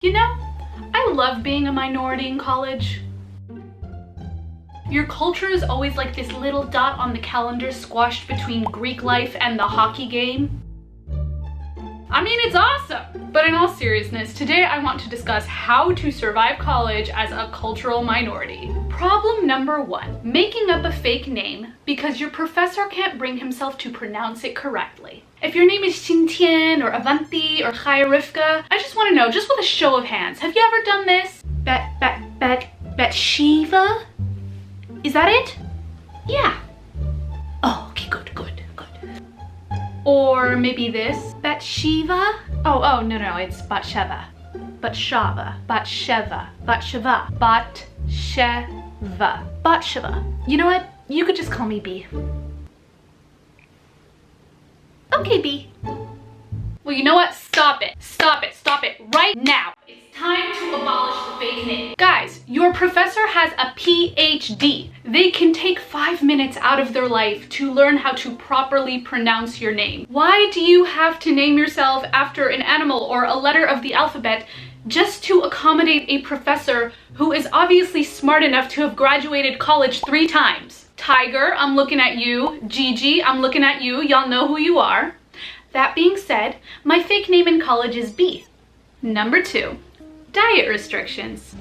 You know, I love being a minority in college. Your culture is always like this little dot on the calendar squashed between Greek life and the hockey game. I mean, it's awesome! But in all seriousness, today I want to discuss how to survive college as a cultural minority. Problem number 1, making up a fake name because your professor can't bring himself to pronounce it correctly. If your name is Xintian or Avanti or Chaya Rivka, I just want to know, just with a show of hands, have you ever done this? Batsheva? Is that it? Yeah. Oh, okay, good. Or maybe this, Batsheva? Oh, no, it's Batsheva. Batsheva. You know what? You could just call me B. Okay, B. Well, you know what? Stop it right now. It's time to abolish the fake name. Guys, your professor has a PhD. They can take 5 minutes out of their life to learn how to properly pronounce your name. Why do you have to name yourself after an animal or a letter of the alphabet just to accommodate a professor who is obviously smart enough to have graduated college 3 times? Tiger, I'm looking at you. Gigi, I'm looking at you. Y'all know who you are. That being said, my fake name in college is B. Number 2, diet restrictions.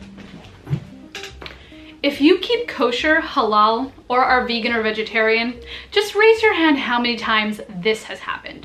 If you keep kosher, halal, or are vegan or vegetarian, just raise your hand how many times this has happened.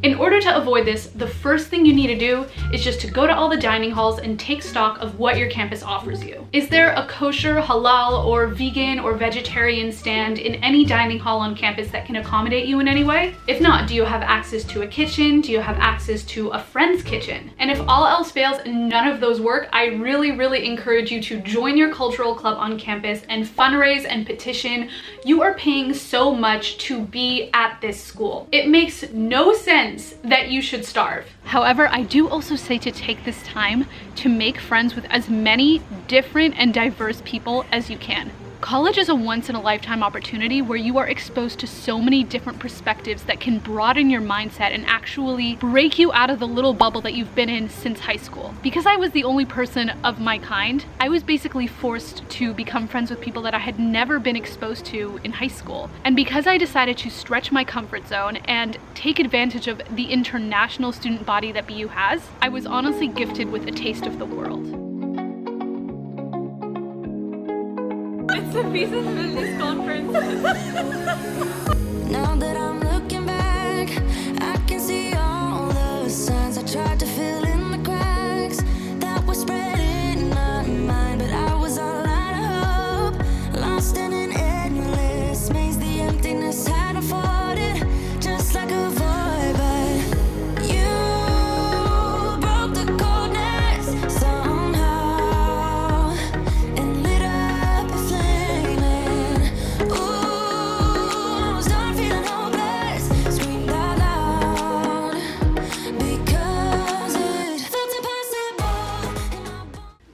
In order to avoid this, the first thing you need to do is just to go to all the dining halls and take stock of what your campus offers you. Is there a kosher, halal, or vegan or vegetarian stand in any dining hall on campus that can accommodate you in any way? If not, do you have access to a kitchen? Do you have access to a friend's kitchen? And if all else fails and none of those work, I really encourage you to join your cultural club on campus and fundraise and petition. You are paying so much to be at this school. It makes no sense that you should starve. However, I do also say to take this time to make friends with as many different and diverse people as you can. College is a once-in-a-lifetime opportunity where you are exposed to so many different perspectives that can broaden your mindset and actually break you out of the little bubble that you've been in since high school. Because I was the only person of my kind, I was basically forced to become friends with people that I had never been exposed to in high school. And because I decided to stretch my comfort zone and take advantage of the international student body that BU has, I was honestly gifted with a taste of the world. It's a piece of this conference. Now that I'm looking back, I can see all the signs I tried to fill in the cracks that were spreading in my mind, but I was all out of hope, lost in an endless maze. The emptiness had afforded just like a void, but you broke the coldness somehow and lit up a flame. And ooh, I was done feeling hopeless, screamed out loud because it felt impossible.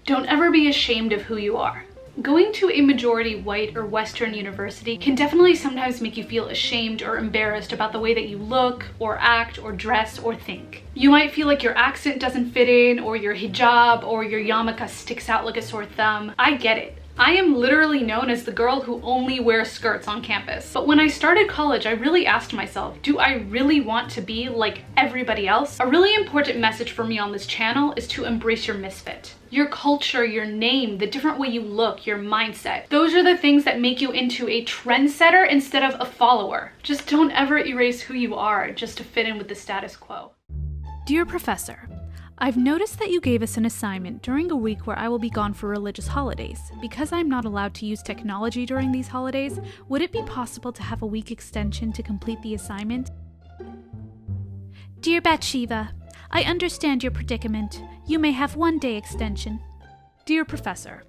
Don't ever be ashamed of who you are. Going to a majority white or Western university can definitely sometimes make you feel ashamed or embarrassed about the way that you look or act or dress or think. You might feel like your accent doesn't fit in, or your hijab or your yarmulke sticks out like a sore thumb. I get it. I am literally known as the girl who only wears skirts on campus. But when I started college, I really asked myself, do I really want to be like everybody else? A really important message for me on this channel is to embrace your misfit. Your culture, your name, the different way you look, your mindset. Those are the things that make you into a trendsetter instead of a follower. Just don't ever erase who you are just to fit in with the status quo. Dear Professor, I've noticed that you gave us an assignment during a week where I will be gone for religious holidays. Because I'm not allowed to use technology during these holidays, would it be possible to have a week extension to complete the assignment? Dear Batsheva, I understand your predicament. You may have 1 day extension. Dear Professor,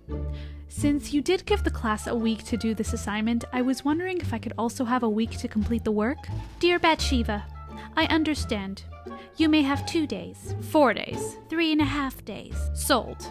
since you did give the class a week to do this assignment, I was wondering if I could also have a week to complete the work? Dear Batsheva, I understand. You may have 2 days, 4 days, 3.5 days. Sold.